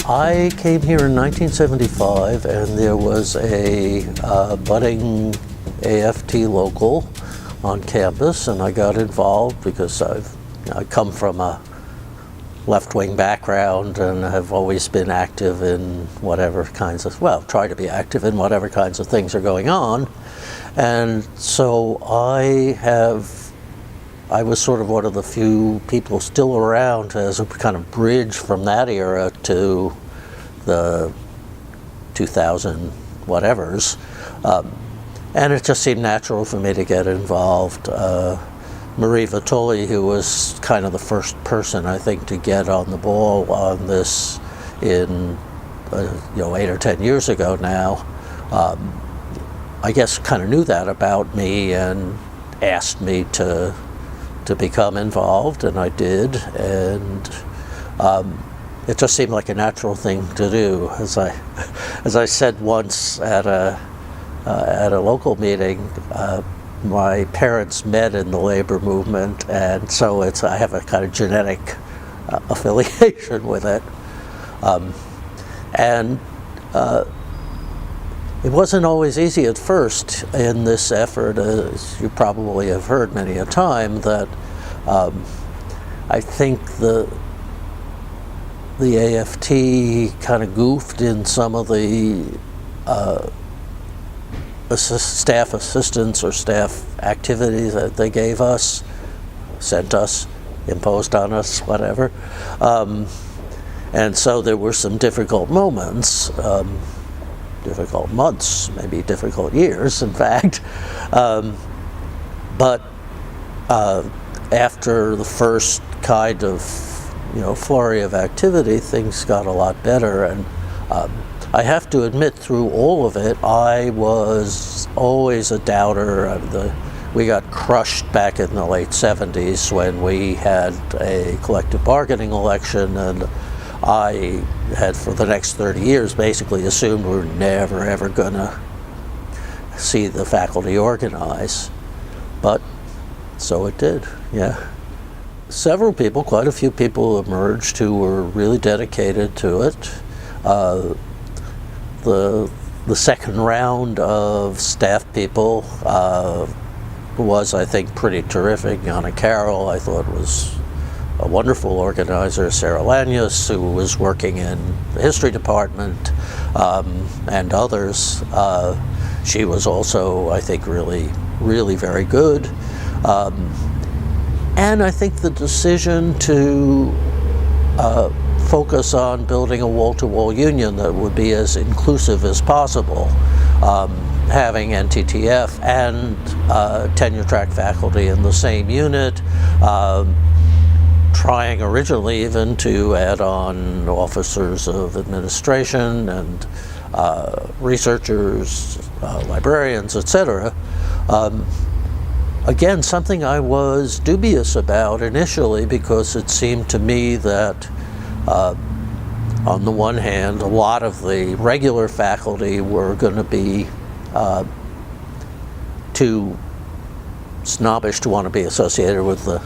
I came here in 1975, and there was a budding AFT local on campus, and I got involved because I come from a left-wing background and have always been active in whatever kinds of, well, try to be active in whatever kinds of things are going on. And so I was sort of one of the few people still around as a kind of bridge from that era to the 2000 whatevers. And it just seemed natural for me to get involved. Marie Vitoli, who was kind of the first person, I think, to get on the ball on this in 8 or 10 years ago now, I guess kind of knew that about me and asked me to become involved, and I did, and it just seemed like a natural thing to do. As I said once at a local meeting, my parents met in the labor movement, and so I have a kind of genetic affiliation with it, and it wasn't always easy at first in this effort, as you probably have heard many a time, that I think the AFT kind of goofed in some of the staff assistance or staff activities that they gave us, sent us, imposed on us, whatever. And so there were some difficult moments, difficult months, maybe difficult years, in fact. But after the first kind of flurry of activity, things got a lot better. And I have to admit, through all of it, I was always a doubter. We got crushed back in the late 70s when we had a collective bargaining election, and I had, for the next 30 years, basically assumed we were never, ever going to see the faculty organize. But so it did, yeah. Several people, quite a few people emerged who were really dedicated to it. The second round of staff people was, I think, pretty terrific. Yana Carroll, I thought, was a wonderful organizer. Sarah Lanius, who was working in the history department, and others. She was also, I think, really, really very good. And I think the decision to focus on building a wall-to-wall union that would be as inclusive as possible, having NTTF and tenure-track faculty in the same unit, trying originally even to add on officers of administration and researchers, librarians, etc. Again, something I was dubious about initially, because it seemed to me that on the one hand, a lot of the regular faculty were going to be too snobbish to want to be associated with the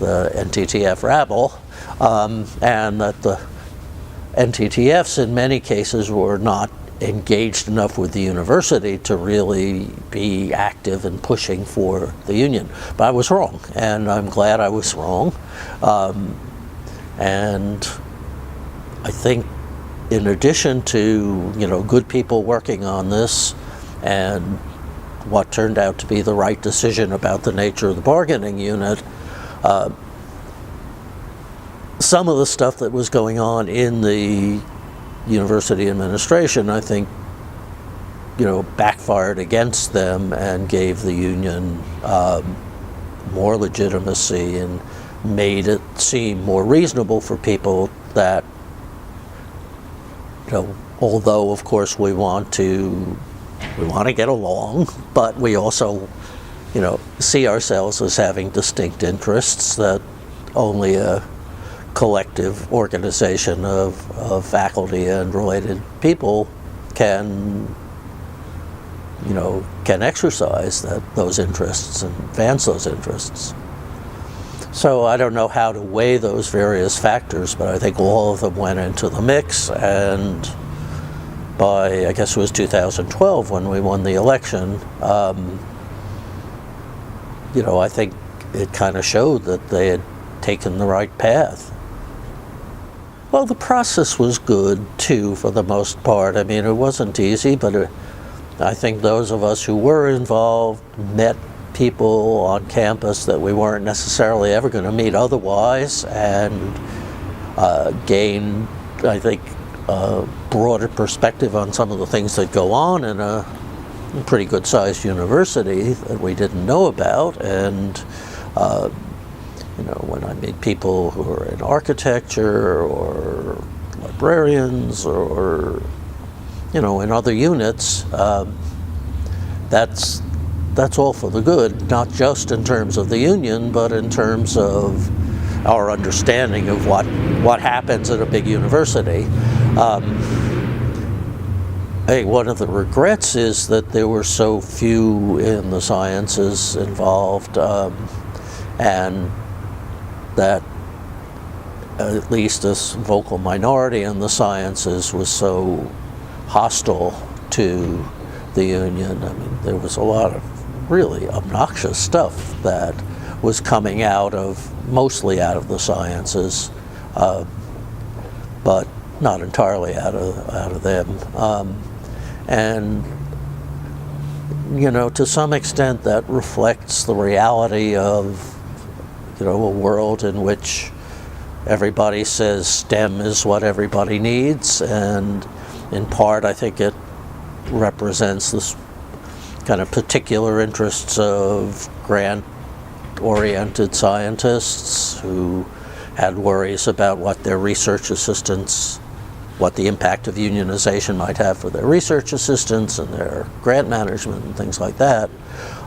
NTTF rabble, and that the NTTFs in many cases were not engaged enough with the university to really be active in pushing for the union. But I was wrong, and I'm glad I was wrong. And I think, in addition to good people working on this and what turned out to be the right decision about the nature of the bargaining unit, some of the stuff that was going on in the university administration, I think, backfired against them and gave the union more legitimacy and made it seem more reasonable for people that, although of course we want to get along, but we also, see ourselves as having distinct interests that only a collective organization of faculty and related people can exercise those interests and advance those interests. So I don't know how to weigh those various factors, but I think all of them went into the mix, and by, I guess it was 2012 when we won the election, I think it kind of showed that they had taken the right path. Well, the process was good too, for the most part. I mean, it wasn't easy, but I think those of us who were involved met people on campus that we weren't necessarily ever going to meet otherwise, and gained, I think, a broader perspective on some of the things that go on in a pretty good sized university that we didn't know about. And when I meet people who are in architecture or librarians or in other units, that's all for the good, not just in terms of the union, but in terms of our understanding of what happens at a big university. One of the regrets is that there were so few in the sciences involved, and that at least this vocal minority in the sciences was so hostile to the union. I mean, there was a lot of really obnoxious stuff that was coming mostly out of the sciences, but not entirely out of them. And to some extent that reflects the reality of a world in which everybody says STEM is what everybody needs, and in part I think it represents this kind of particular interests of grant-oriented scientists who had worries about what their research assistants, what the impact of unionization might have for their research assistants and their grant management and things like that.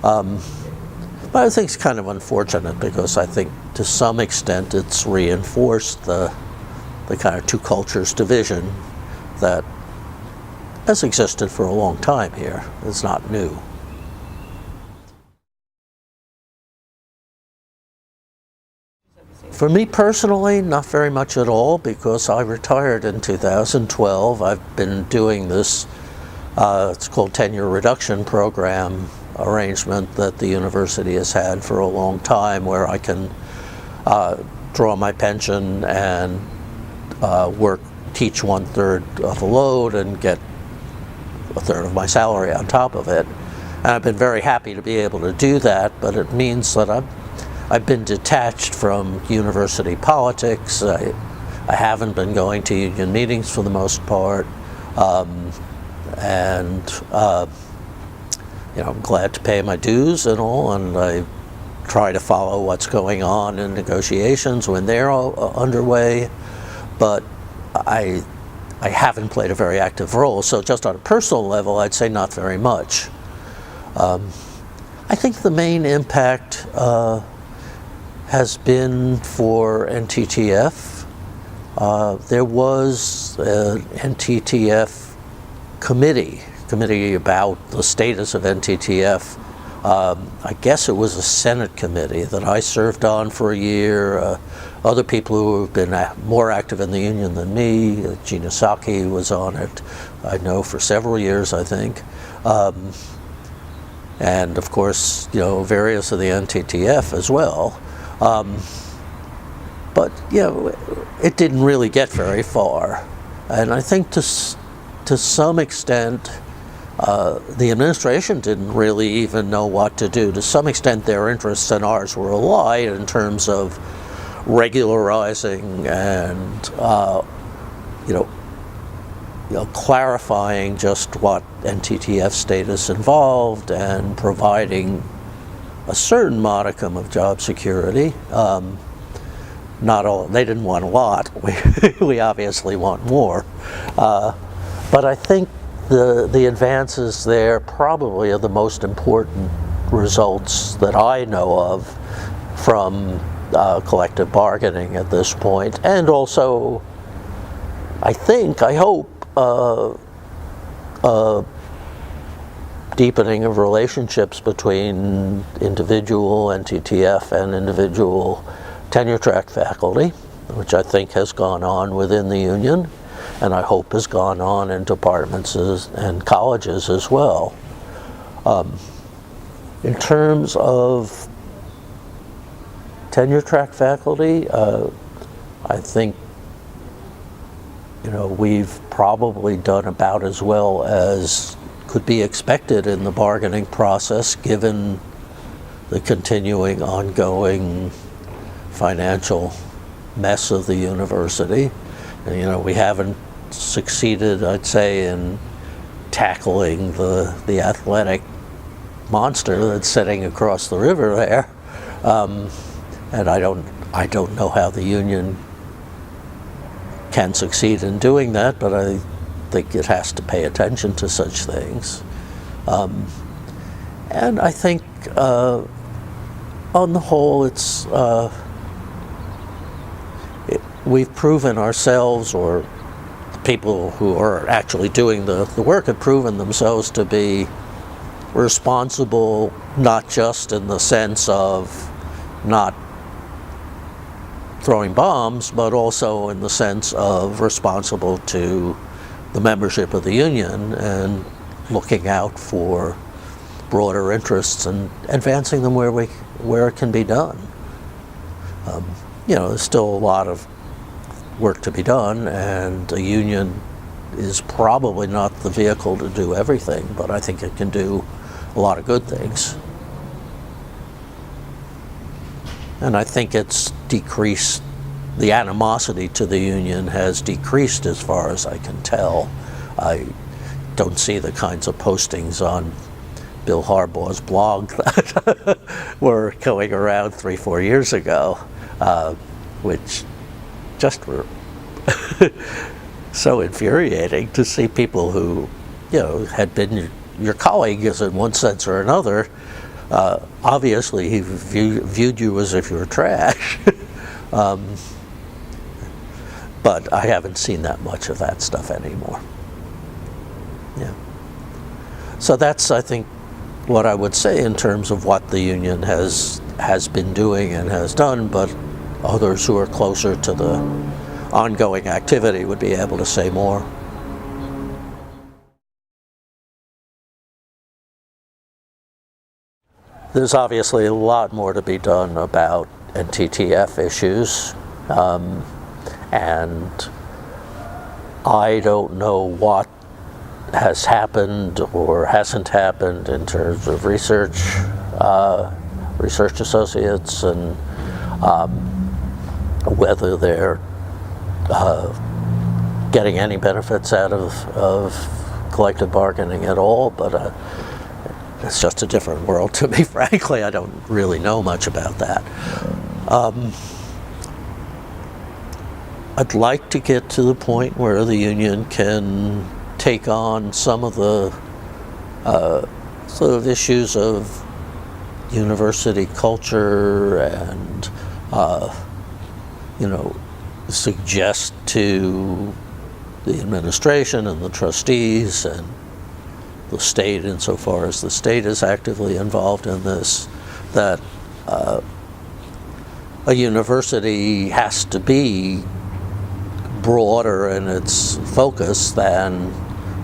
But I think it's kind of unfortunate, because I think to some extent it's reinforced the kind of two cultures division that has existed for a long time here. It's not new. For me personally, not very much at all, because I retired in 2012. I've been doing this, it's called tenure reduction program arrangement that the university has had for a long time, where I can draw my pension and teach 1/3 of a load and get 1/3 of my salary on top of it. And I've been very happy to be able to do that, but it means that I've been detached from university politics. I haven't been going to union meetings for the most part, I'm glad to pay my dues and all, and I try to follow what's going on in negotiations when they're underway, but I haven't played a very active role. So just on a personal level, I'd say not very much. I think the main impact has been for NTTF. There was an NTTF committee about the status of NTTF. I guess it was a Senate committee that I served on for a year. Other people who have been more active in the union than me, Gina Saki was on it, I know, for several years, I think. And of course, various of the NTTF as well. But it didn't really get very far. And I think to some extent, the administration didn't really even know what to do. To some extent, their interests and ours were allied in terms of regularizing and clarifying just what NTTF status involved and providing a certain modicum of job security. Not all, they didn't want a lot. We obviously want more. But I think the advances there probably are the most important results that I know of from collective bargaining at this point, and also I hope deepening of relationships between individual NTTF and individual tenure track faculty, which I think has gone on within the union, and I hope has gone on in departments and colleges as well. In terms of tenure track faculty, I think we've probably done about as well as could be expected in the bargaining process, given the continuing, ongoing financial mess of the university. And, we haven't succeeded, I'd say, in tackling the athletic monster that's sitting across the river there. And I don't know how the union can succeed in doing that, but I think it has to pay attention to such things. And I think on the whole, we've proven ourselves, or the people who are actually doing the work have proven themselves to be responsible, not just in the sense of not throwing bombs, but also in the sense of responsible to the membership of the union and looking out for broader interests and advancing them where it can be done. There's still a lot of work to be done, and a union is probably not the vehicle to do everything, but I think it can do a lot of good things. And I think it's decreased, the animosity to the union has decreased as far as I can tell. I don't see the kinds of postings on Bill Harbaugh's blog that were going around 3-4 years ago, which just were so infuriating to see people who, had been your colleagues in one sense or another. Obviously, he viewed you as if you were trash. But I haven't seen that much of that stuff anymore. Yeah. So that's, I think, what I would say in terms of what the union has been doing and has done, but others who are closer to the ongoing activity would be able to say more. There's obviously a lot more to be done about NTTF issues, and I don't know what has happened or hasn't happened in terms of research associates, and whether they're getting any benefits out of collective bargaining at all, but it's just a different world to me, frankly. I don't really know much about that. I'd like to get to the point where the union can take on some of the sort of issues of university culture and, suggest to the administration and the trustees and the state, insofar as the state is actively involved in this, that a university has to be broader in its focus than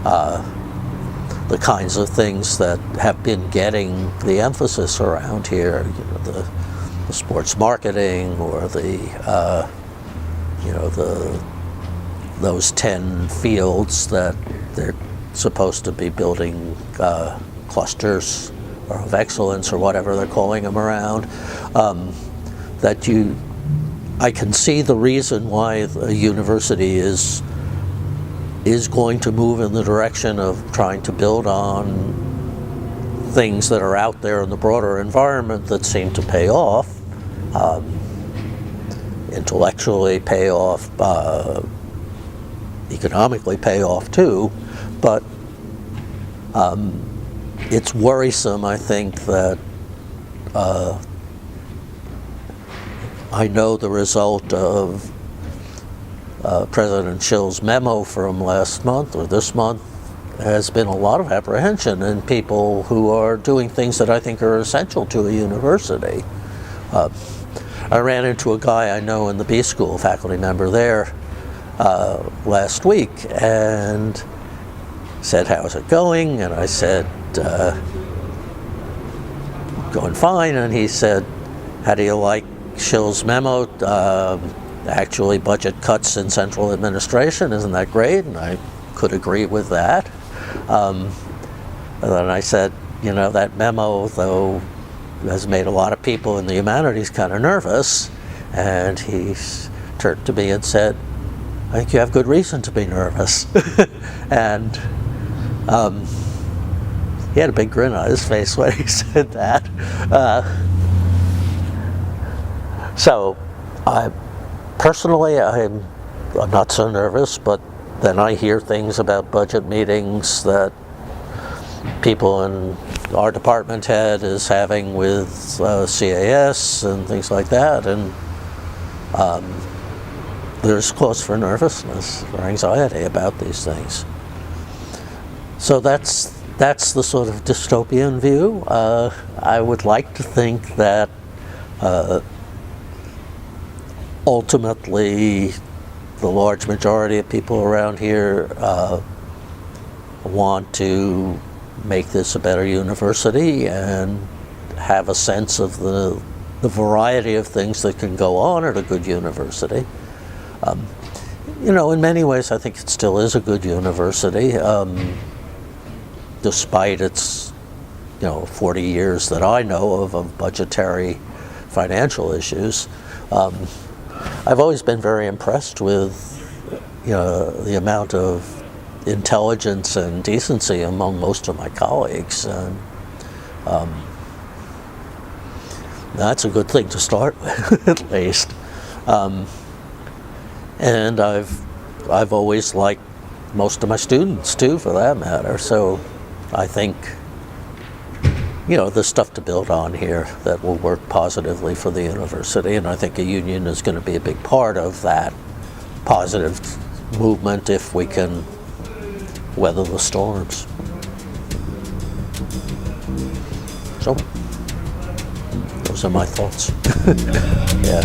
the kinds of things that have been getting the emphasis around here, the sports marketing, or those 10 fields that they're supposed to be building clusters of excellence, or whatever they're calling them around. I can see the reason why a university is going to move in the direction of trying to build on things that are out there in the broader environment that seem to pay off, intellectually pay off, economically pay off too, but it's worrisome, I think, that I know the result of President Schill's memo from last month or this month has been a lot of apprehension in people who are doing things that I think are essential to a university. I ran into a guy I know in the B School, faculty member there, last week, and said, "How's it going?" And I said, "Going fine." And he said, "How do you like Schill's memo? Actually, budget cuts in central administration, isn't that great?" And I could agree with that. And then I said, that memo, though, has made a lot of people in the humanities kind of nervous. And he turned to me and said, "I think you have good reason to be nervous." And he had a big grin on his face when he said that. So personally, I'm not so nervous, but then I hear things about budget meetings that people in our department head is having with CAS and things like that, and there's cause for nervousness or anxiety about these things. So that's the sort of dystopian view. I would like to think that ultimately the large majority of people around here want to make this a better university and have a sense of the variety of things that can go on at a good university. In many ways, I think it still is a good university, despite its 40 years that I know of budgetary financial issues. I've always been very impressed with the amount of intelligence and decency among most of my colleagues, and that's a good thing to start with, at least. And I've always liked most of my students too, for that matter. So I think there's stuff to build on here that will work positively for the university, and I think a union is going to be a big part of that positive movement if we can weather the storms. So those are my thoughts. Yeah.